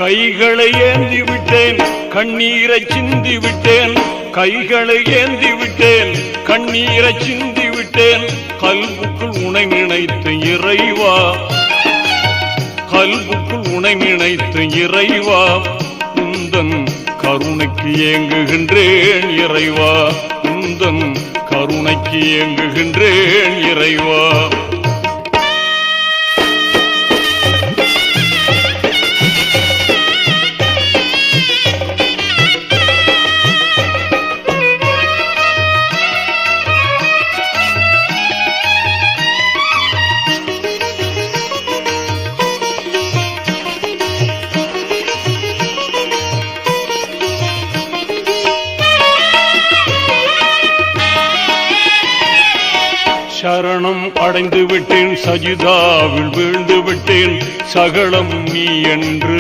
கைகளை ஏந்தி விட்டேன், கண்ணீரை சிந்தி விட்டேன். கைகளை ஏந்தி விட்டேன், கண்ணீரை சிந்தி விட்டேன். கல்புக்குள் உனை நினைத்து இறைவா, கல்புக்குள் உனை நினைத்து இறைவா, உந்தன் கருணைக்கு ஏங்குகின்றேன் இறைவா, உந்தன் கருணைக்கு ஏங்குகின்றேன் இறைவா. சரணம் அடைந்து விட்டேன், சஜிதாவில் வீழ்ந்து விட்டேன். சகலம் நீ என்று